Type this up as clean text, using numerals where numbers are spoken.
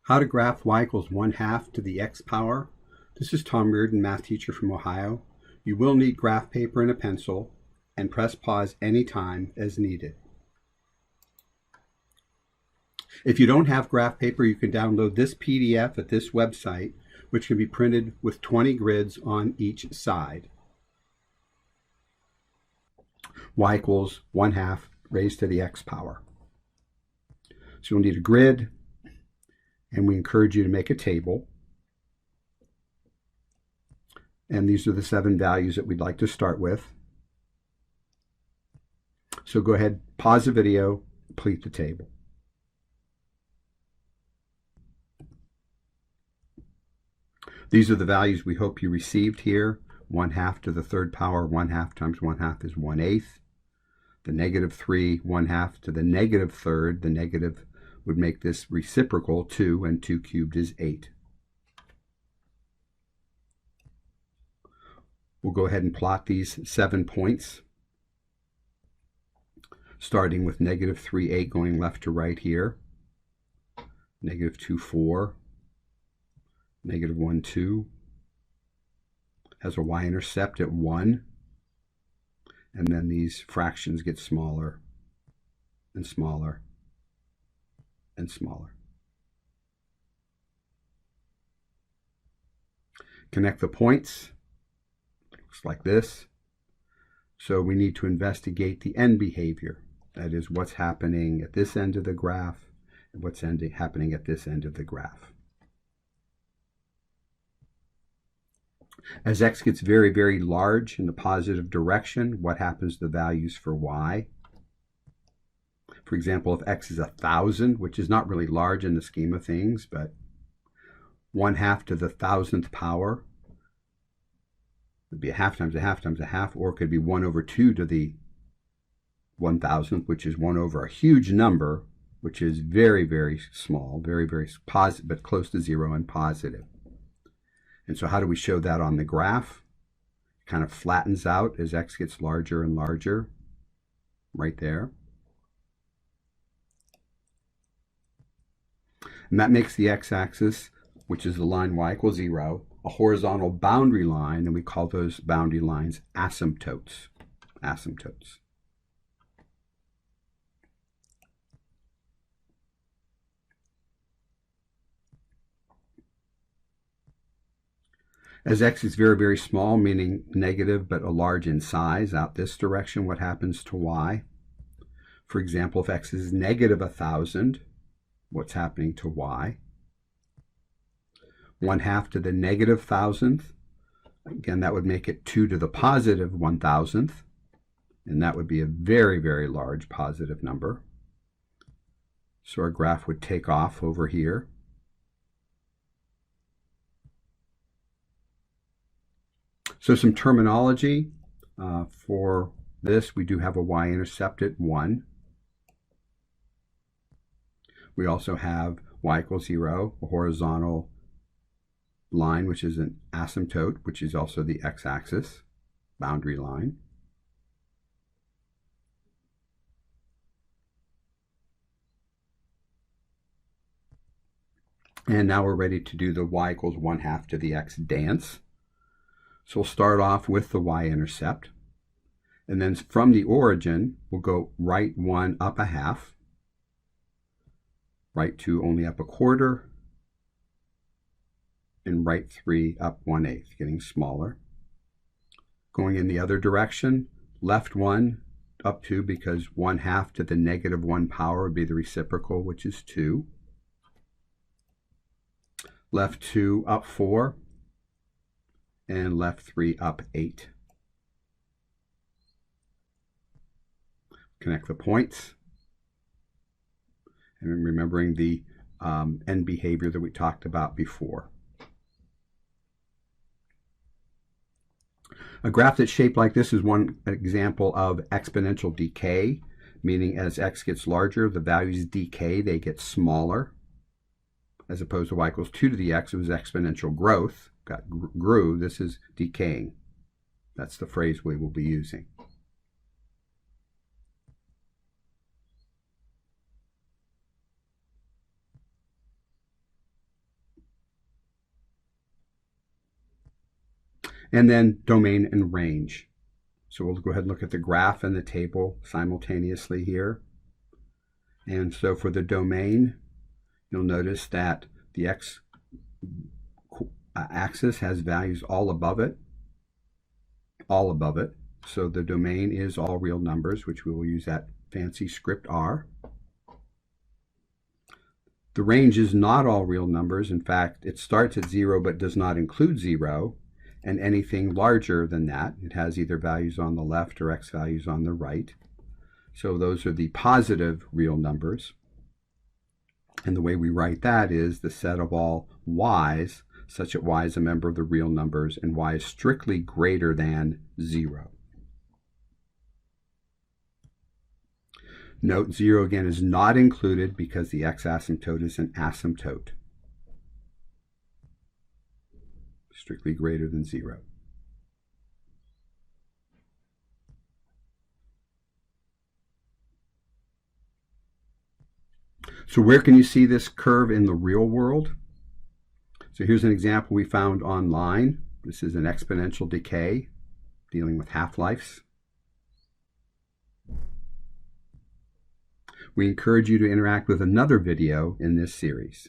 How to graph y equals 1/2 to the x power. This is Tom Reardon, math teacher from Ohio. You will need graph paper and a pencil, and press pause anytime as needed. If you don't have graph paper, you can download this PDF at this website, which can be printed with 20 grids on each side. Y equals 1/2 raised to the x power. So you'll need a grid, and we encourage you to make a table. And these are the 7 values that we'd like to start with. So go ahead, pause the video, complete the table. These are the values we hope you received here. 1/2 to the third power, 1/2 times 1/2 is 1/8. The -3, 1/2 to the -3rd, the negative would make this reciprocal 2, and 2 cubed is 8. We'll go ahead and plot these 7 points, starting with -3, 8 going left to right here, -2, 4, -1, 2, has a y-intercept at 1, and then these fractions get smaller and smaller and smaller. Connect the points. Looks like this. So we need to investigate the end behavior. That is, what's happening at this end of the graph and what's happening at this end of the graph. As x gets very, very large in the positive direction, what happens to the values for y? For example, if x is 1,000, which is not really large in the scheme of things, but 1/2 to the 1,000th power would be 1/2 times 1/2 times 1/2, or it could be 1/2 to the 1,000th, which is 1 over a huge number, which is very, very small, very, very positive, but close to 0 and positive. And so how do we show that on the graph? It kind of flattens out as x gets larger and larger, right there. And that makes the x-axis, which is the line y equals 0, a horizontal boundary line, and we call those boundary lines asymptotes. Asymptotes. As x is very, very small, meaning negative but large in size, out this direction, what happens to y? For example, if x is -1,000, what's happening to y? 1/2 to the -1,000th. Again, that would make it 2 to the positive 1,000th, and that would be a very, very large positive number. So our graph would take off over here. So some terminology for this. We do have a y-intercept at 1. We also have y equals 0, a horizontal line, which is an asymptote, which is also the x-axis boundary line. And now we're ready to do the y equals 1/2 to the x dance. So we'll start off with the y-intercept. And then from the origin, we'll go right 1 up 1/2, right 2 only up 1/4, and right 3 up 1/8, getting smaller. Going in the other direction, left 1 up 2, because 1/2 to the -1 power would be the reciprocal, which is 2. Left 2 up 4, and left 3 up 8. Connect the points. And remembering the end behavior that we talked about before. A graph that's shaped like this is one example of exponential decay, meaning as x gets larger, the values decay, they get smaller. As opposed to y equals 2 to the x, it was exponential growth, grew. This is decaying. That's the phrase we will be using. And then domain and range. So we'll go ahead and look at the graph and the table simultaneously here. And so for the domain, you'll notice that the x axis has values all above it. All above it. So the domain is all real numbers, which we will use that fancy script R. The range is not all real numbers. In fact, it starts at 0 but does not include 0. And anything larger than that, it has either values on the left or x values on the right. So those are the positive real numbers. And the way we write that is the set of all y's such that y is a member of the real numbers and y is strictly greater than 0. Note 0 again is not included because the x-asymptote is an asymptote. Strictly greater than 0. So where can you see this curve in the real world? So here's an example we found online. This is an exponential decay dealing with half-lives. We encourage you to interact with another video in this series.